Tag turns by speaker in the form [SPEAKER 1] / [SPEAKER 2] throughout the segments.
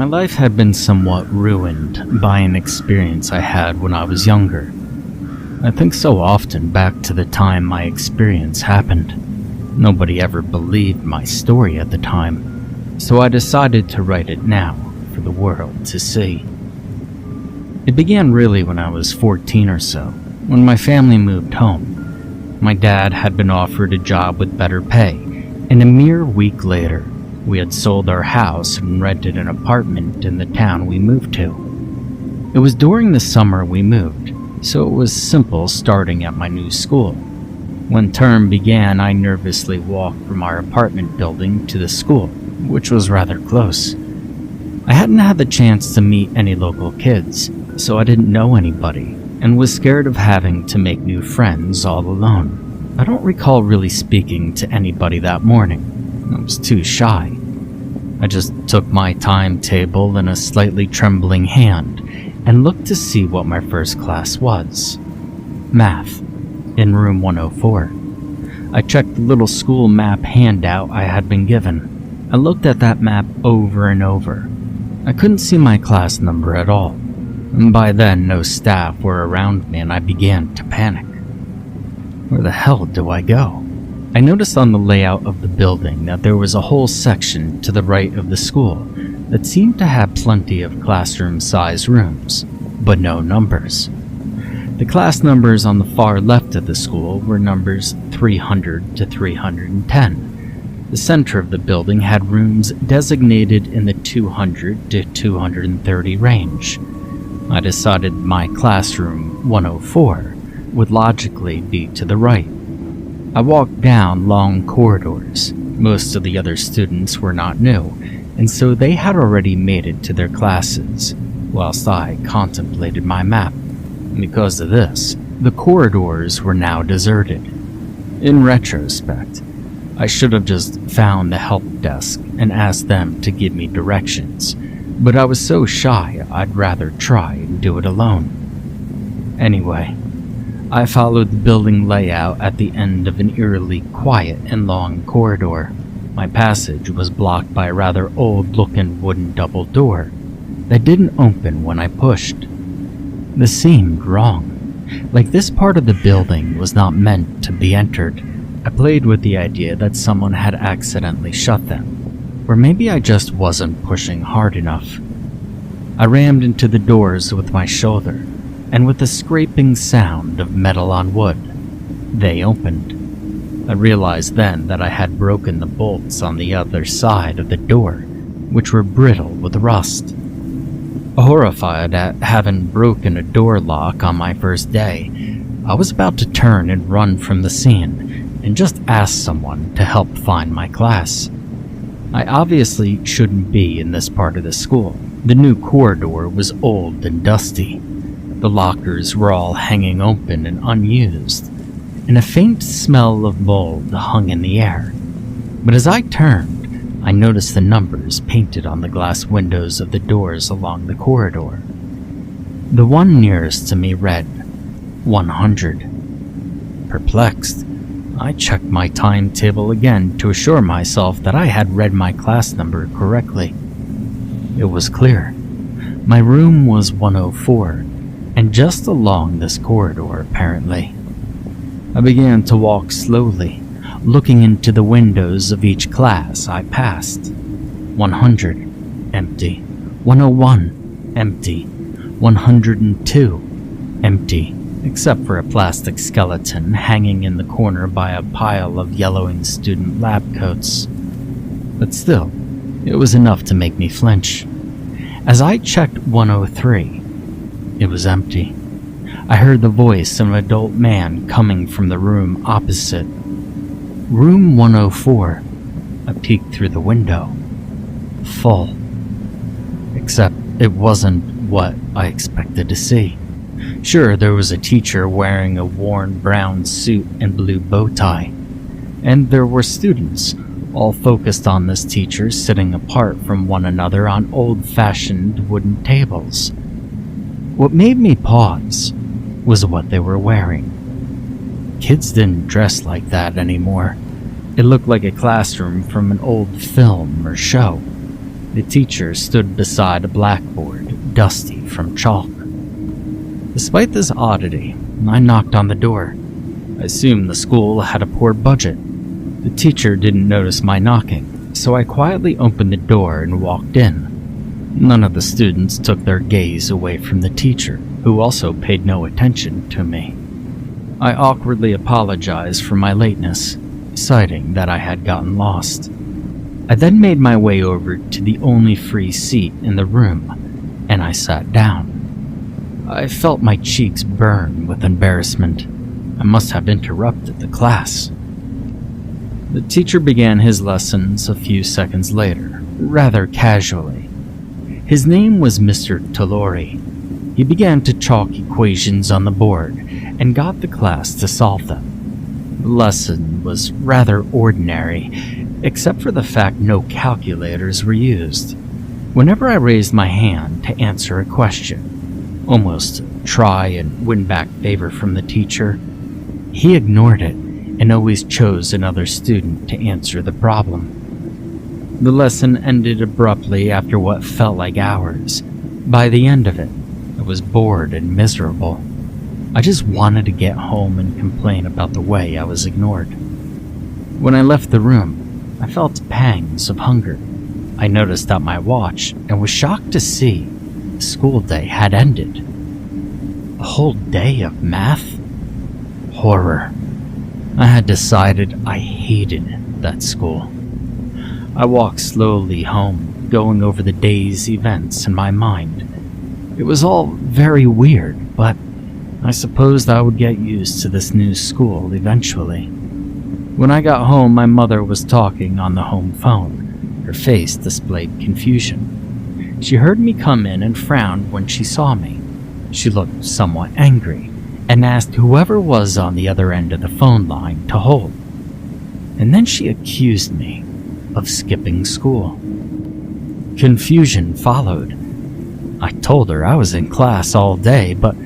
[SPEAKER 1] My life had been somewhat ruined by an experience I had when I was younger. I think so often back to the time my experience happened. Nobody ever believed my story at the time, so I decided to write it now for the world to see. It began really when I was 14 or so, when my family moved home. My dad had been offered a job with better pay, and a mere week later, we had sold our house and rented an apartment in the town we moved to. It was during the summer we moved, so it was simple starting at my new school. When term began, I nervously walked from our apartment building to the school, which was rather close. I hadn't had the chance to meet any local kids, so I didn't know anybody, and was scared of having to make new friends all alone. I don't recall really speaking to anybody that morning. I was too shy. I just took my timetable in a slightly trembling hand and looked to see what my first class was. Math, in room 104. I checked the little school map handout I had been given. I looked at that map over and over. I couldn't see my class number at all, and by then no staff were around me and I began to panic. Where the hell do I go? I noticed on the layout of the building that there was a whole section to the right of the school that seemed to have plenty of classroom-sized rooms, but no numbers. The class numbers on the far left of the school were numbers 300 to 310. The center of the building had rooms designated in the 200 to 230 range. I decided my classroom 104 would logically be to the right. I walked down long corridors. Most of the other students were not new, and so they had already made it to their classes, whilst I contemplated my map. Because of this, the corridors were now deserted. In retrospect, I should have just found the help desk and asked them to give me directions, but I was so shy I'd rather try and do it alone. Anyway, I followed the building layout at the end of an eerily quiet and long corridor. My passage was blocked by a rather old-looking wooden double door that didn't open when I pushed. This seemed wrong, like this part of the building was not meant to be entered. I played with the idea that someone had accidentally shut them, or maybe I just wasn't pushing hard enough. I rammed into the doors with my shoulder, and with a scraping sound of metal on wood, they opened. I realized then that I had broken the bolts on the other side of the door, which were brittle with rust. Horrified at having broken a door lock on my first day, I was about to turn and run from the scene and just ask someone to help find my class. I obviously shouldn't be in this part of the school. The new corridor was old and dusty. The lockers were all hanging open and unused, and a faint smell of mold hung in the air. But as I turned, I noticed the numbers painted on the glass windows of the doors along the corridor. The one nearest to me read 100. Perplexed, I checked my timetable again to assure myself that I had read my class number correctly. It was clear. My room was 104, and just along this corridor, apparently. I began to walk slowly, looking into the windows of each class I passed. 100, empty. 101, empty. 102, empty, except for a plastic skeleton hanging in the corner by a pile of yellowing student lab coats. But still, it was enough to make me flinch. As I checked 103, it was empty. I heard the voice of an adult man coming from the room opposite. Room 104. I peeked through the window. Full. Except it wasn't what I expected to see. Sure, there was a teacher wearing a worn brown suit and blue bow tie. And there were students, all focused on this teacher sitting apart from one another on old-fashioned wooden tables. What made me pause was what they were wearing. Kids didn't dress like that anymore. It looked like a classroom from an old film or show. The teacher stood beside a blackboard, dusty from chalk. Despite this oddity, I knocked on the door. I assumed the school had a poor budget. The teacher didn't notice my knocking, so I quietly opened the door and walked in. None of the students took their gaze away from the teacher, who also paid no attention to me. I awkwardly apologized for my lateness, citing that I had gotten lost. I then made my way over to the only free seat in the room, and I sat down. I felt my cheeks burn with embarrassment. I must have interrupted the class. The teacher began his lessons a few seconds later, rather casually. His name was Mr. Talori. He began to chalk equations on the board and got the class to solve them. The lesson was rather ordinary, except for the fact no calculators were used. Whenever I raised my hand to answer a question, almost try and win back favor from the teacher, he ignored it and always chose another student to answer the problem. The lesson ended abruptly after what felt like hours. By the end of it, I was bored and miserable. I just wanted to get home and complain about the way I was ignored. When I left the room, I felt pangs of hunger. I noticed at my watch and was shocked to see the school day had ended. A whole day of math? Horror. I had decided I hated that school. I walked slowly home, going over the day's events in my mind. It was all very weird, but I supposed I would get used to this new school eventually. When I got home, my mother was talking on the home phone. Her face displayed confusion. She heard me come in and frowned when she saw me. She looked somewhat angry and asked whoever was on the other end of the phone line to hold. And then she accused me of skipping school. Confusion followed. I told her I was in class all day, but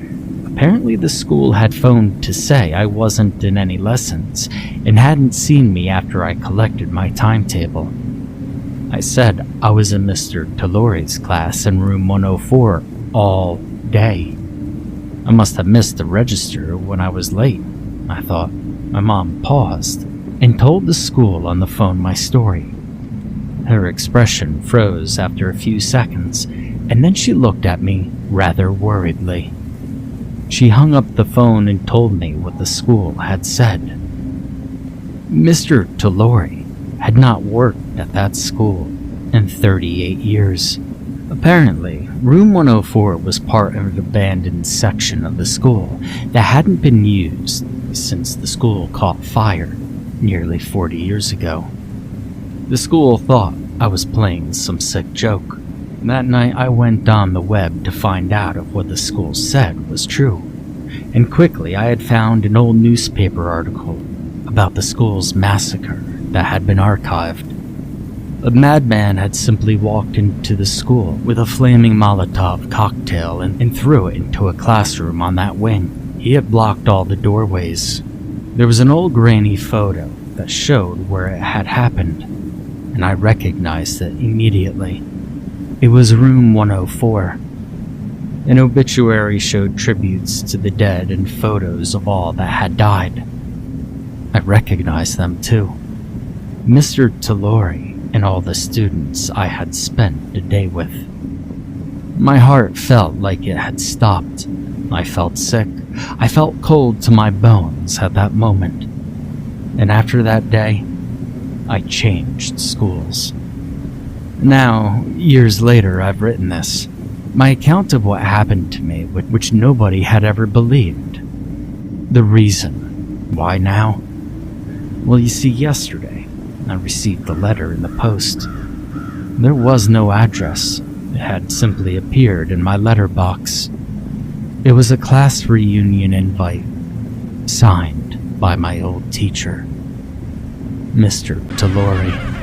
[SPEAKER 1] apparently the school had phoned to say I wasn't in any lessons and hadn't seen me after I collected my timetable. I said I was in Mr. Talori's class in room 104 all day. I must have missed the register when I was late, I thought. My mom paused and told the school on the phone my story. Her expression froze after a few seconds, and then she looked at me rather worriedly. She hung up the phone and told me what the school had said. Mr. Talori had not worked at that school in 38 years. Apparently, room 104 was part of an abandoned section of the school that hadn't been used since the school caught fire nearly 40 years ago. The school thought I was playing some sick joke. That night I went on the web to find out if what the school said was true, and quickly I had found an old newspaper article about the school's massacre that had been archived. A madman had simply walked into the school with a flaming Molotov cocktail and threw it into a classroom on that wing. He had blocked all the doorways. There was an old grainy photo that showed where it had happened, and I recognized it immediately. It was room 104. An obituary showed tributes to the dead and photos of all that had died. I recognized them too. Mr. Talori and all the students I had spent the day with. My heart felt like it had stopped. I felt sick. I felt cold to my bones at that moment. And after that day, I changed schools. Now, years later, I've written this. My account of what happened to me, which nobody had ever believed. The reason. Why now? Well, you see, yesterday, I received the letter in the post. There was no address. It had simply appeared in my letterbox. It was a class reunion invite, signed by my old teacher, Mr. Talori.